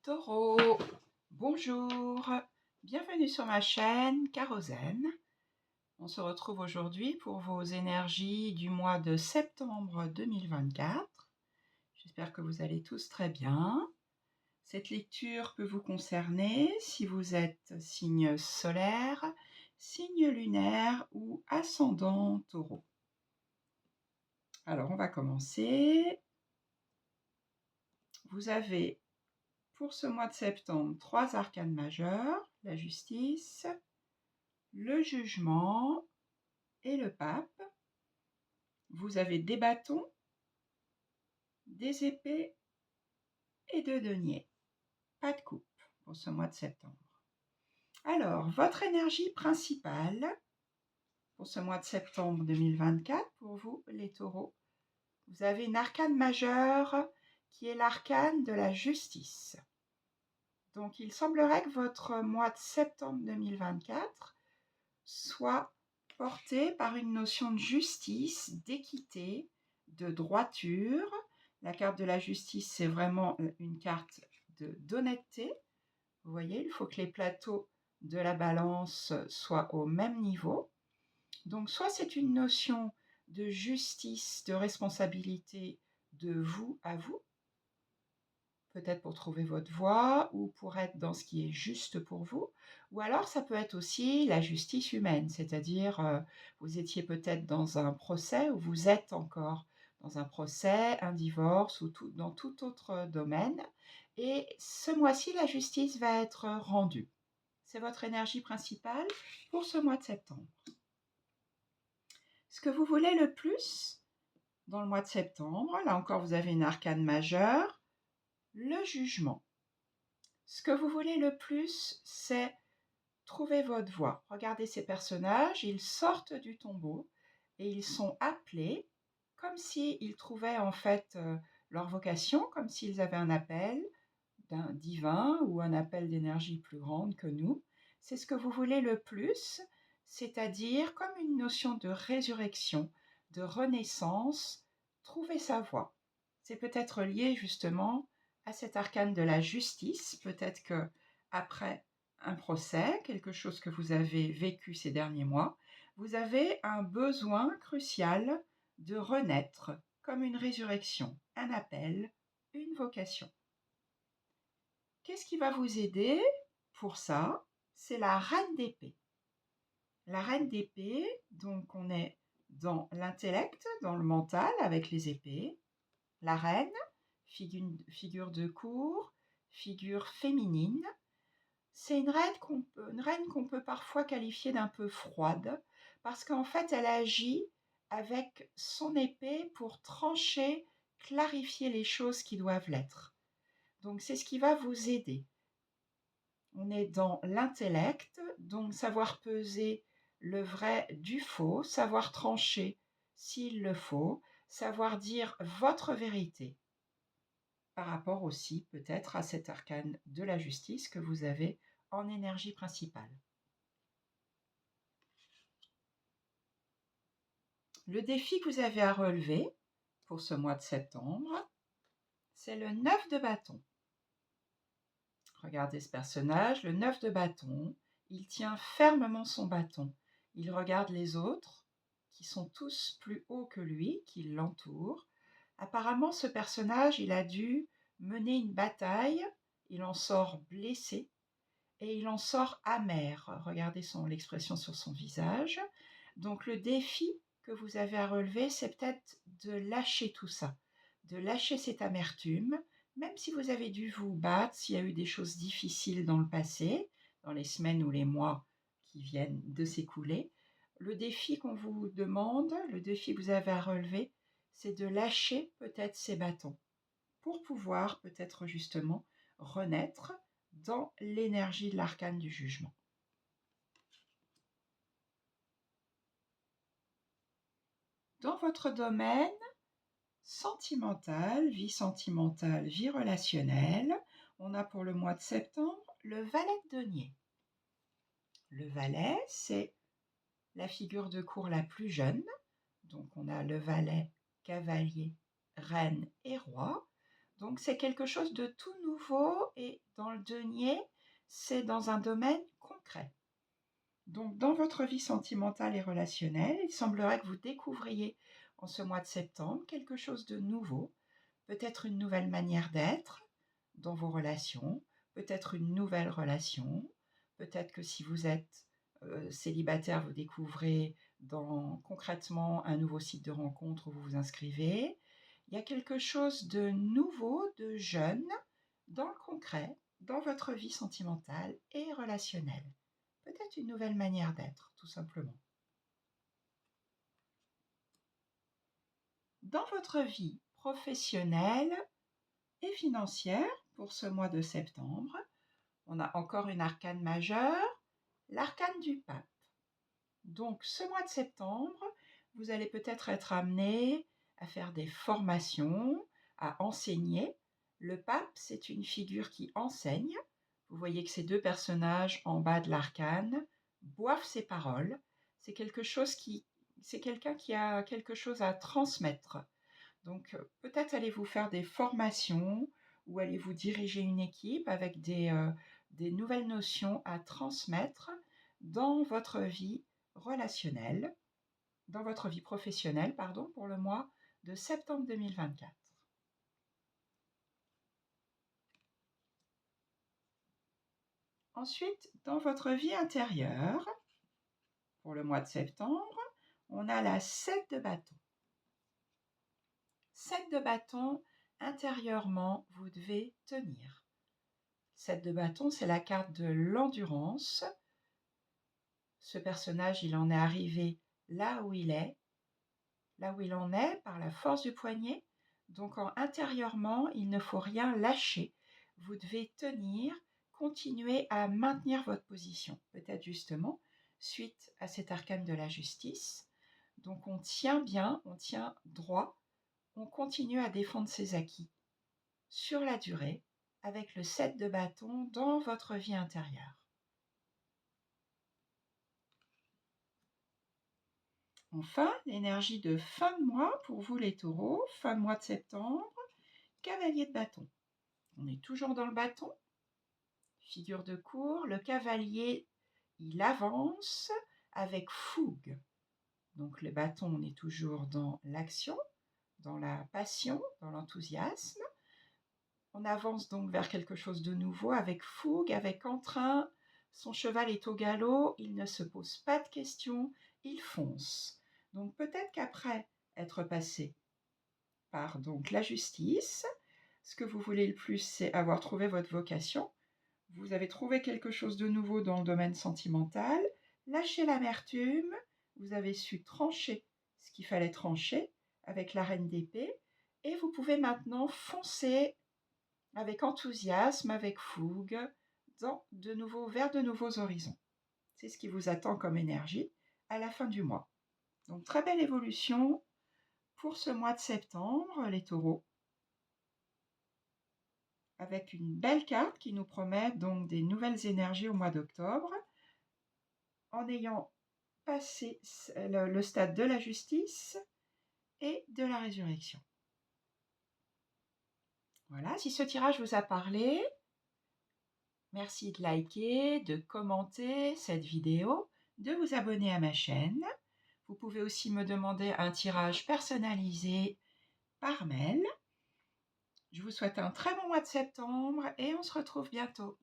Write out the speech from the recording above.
Taureau, bonjour, bienvenue sur ma chaîne Kérosène. On se retrouve aujourd'hui pour vos énergies du mois de septembre 2024. J'espère que vous allez tous très bien. Cette lecture peut vous concerner si vous êtes signe solaire, signe lunaire ou ascendant Taureau. Alors on va commencer. Vous avez pour ce mois de septembre 3 arcanes majeures, la justice, le jugement et le pape. Vous avez des bâtons, des épées et 2 deniers. Pas de coupe pour ce mois de septembre. Alors, votre énergie principale pour ce mois de septembre 2024, pour vous les taureaux, vous avez une arcane majeure qui est l'arcane de la justice. Donc, il semblerait que votre mois de septembre 2024 soit porté par une notion de justice, d'équité, de droiture. La carte de la justice, c'est vraiment une carte d'honnêteté. Vous voyez, il faut que les plateaux de la balance soient au même niveau. Donc, soit c'est une notion de justice, de responsabilité de vous à vous, peut-être pour trouver votre voie ou pour être dans ce qui est juste pour vous. Ou alors ça peut être aussi la justice humaine, c'est-à-dire vous étiez peut-être dans un procès ou vous êtes encore dans un procès, un divorce ou dans tout autre domaine. Et ce mois-ci, la justice va être rendue. C'est votre énergie principale pour ce mois de septembre. Ce que vous voulez le plus dans le mois de septembre, là encore vous avez une arcane majeure, le jugement. Ce que vous voulez le plus, c'est trouver votre voie. Regardez ces personnages, ils sortent du tombeau et ils sont appelés comme s'ils trouvaient en fait leur vocation, comme s'ils avaient un appel d'un divin ou un appel d'énergie plus grande que nous. C'est ce que vous voulez le plus, c'est-à-dire comme une notion de résurrection, de renaissance, trouver sa voie. C'est peut-être lié justement à cet arcane de la justice, peut-être que après un procès, quelque chose que vous avez vécu ces derniers mois, vous avez un besoin crucial de renaître comme une résurrection, un appel, une vocation. Qu'est-ce qui va vous aider pour ça? C'est la reine d'épée. La reine d'épée, donc on est dans l'intellect, dans le mental avec les épées. La reine, figure de cour, figure féminine. C'est une reine qu'on peut parfois qualifier d'un peu froide, parce qu'en fait, elle agit avec son épée pour trancher, clarifier les choses qui doivent l'être. Donc, c'est ce qui va vous aider. On est dans l'intellect, donc savoir peser le vrai du faux, savoir trancher s'il le faut, savoir dire votre vérité par rapport aussi peut-être à cet arcane de la justice que vous avez en énergie principale. Le défi que vous avez à relever pour ce mois de septembre, c'est le 9 de bâton. Regardez ce personnage, le 9 de bâton, il tient fermement son bâton. Il regarde les autres, qui sont tous plus hauts que lui, qui l'entourent. Apparemment, ce personnage, il a dû mener une bataille, il en sort blessé et il en sort amer. Regardez l'expression sur son visage. Donc le défi que vous avez à relever, c'est peut-être de lâcher tout ça, de lâcher cette amertume, même si vous avez dû vous battre, s'il y a eu des choses difficiles dans le passé, dans les semaines ou les mois qui viennent de s'écouler. Le défi qu'on vous demande, le défi que vous avez à relever, c'est de lâcher peut-être ces bâtons pour pouvoir peut-être justement renaître dans l'énergie de l'arcane du jugement. Dans votre domaine sentimental, vie sentimentale, vie relationnelle, on a pour le mois de septembre le valet de denier. Le valet, c'est la figure de cour la plus jeune. Donc on a le valet, cavalier, reine et roi. Donc c'est quelque chose de tout nouveau et dans le denier, c'est dans un domaine concret. Donc dans votre vie sentimentale et relationnelle, il semblerait que vous découvriez en ce mois de septembre quelque chose de nouveau, peut-être une nouvelle manière d'être dans vos relations, peut-être une nouvelle relation, peut-être que si vous êtes célibataire, vous découvrez concrètement un nouveau site de rencontre où vous vous inscrivez. Il y a quelque chose de nouveau, de jeune, dans le concret, dans votre vie sentimentale et relationnelle. Peut-être une nouvelle manière d'être, tout simplement. Dans votre vie professionnelle et financière, pour ce mois de septembre, on a encore une arcane majeure, l'arcane du pape. Donc, ce mois de septembre, vous allez peut-être être amené à faire des formations, à enseigner. Le pape, c'est une figure qui enseigne. Vous voyez que ces deux personnages en bas de l'arcane boivent ses paroles. C'est quelqu'un qui a quelque chose à transmettre. Donc, peut-être allez-vous faire des formations ou allez-vous diriger une équipe avec des nouvelles notions à transmettre dans votre vie relationnelle, dans votre vie professionnelle, pardon, pour le mois de septembre 2024. Ensuite, dans votre vie intérieure, pour le mois de septembre, on a la 7 de bâton. 7 de bâton, intérieurement, vous devez tenir. 7 de bâton, c'est la carte de l'endurance. Ce personnage, il en est arrivé là où il est, là où il en est, par la force du poignet. Donc, intérieurement, il ne faut rien lâcher. Vous devez tenir, continuer à maintenir votre position. Peut-être justement, suite à cet arcane de la justice. Donc, on tient bien, on tient droit, on continue à défendre ses acquis sur la durée avec le 7 de bâton dans votre vie intérieure. Enfin, l'énergie de fin de mois pour vous les taureaux, fin de mois de septembre, cavalier de bâton. On est toujours dans le bâton, figure de cour, le cavalier, il avance avec fougue. Donc le bâton, on est toujours dans l'action, dans la passion, dans l'enthousiasme. On avance donc vers quelque chose de nouveau avec fougue, avec entrain. Son cheval est au galop, il ne se pose pas de questions, il fonce. Donc peut-être qu'après être passé par donc la justice, ce que vous voulez le plus, c'est avoir trouvé votre vocation. Vous avez trouvé quelque chose de nouveau dans le domaine sentimental, lâchez l'amertume, vous avez su trancher ce qu'il fallait trancher avec la reine d'épée, et vous pouvez maintenant foncer avec enthousiasme, avec fougue, vers de nouveaux horizons. C'est ce qui vous attend comme énergie à la fin du mois. Donc très belle évolution pour ce mois de septembre, les taureaux, avec une belle carte qui nous promet donc des nouvelles énergies au mois d'octobre, en ayant passé le stade de la justice et de la résurrection. Voilà, si ce tirage vous a parlé, merci de liker, de commenter cette vidéo, de vous abonner à ma chaîne. Vous pouvez aussi me demander un tirage personnalisé par mail. Je vous souhaite un très bon mois de septembre et on se retrouve bientôt.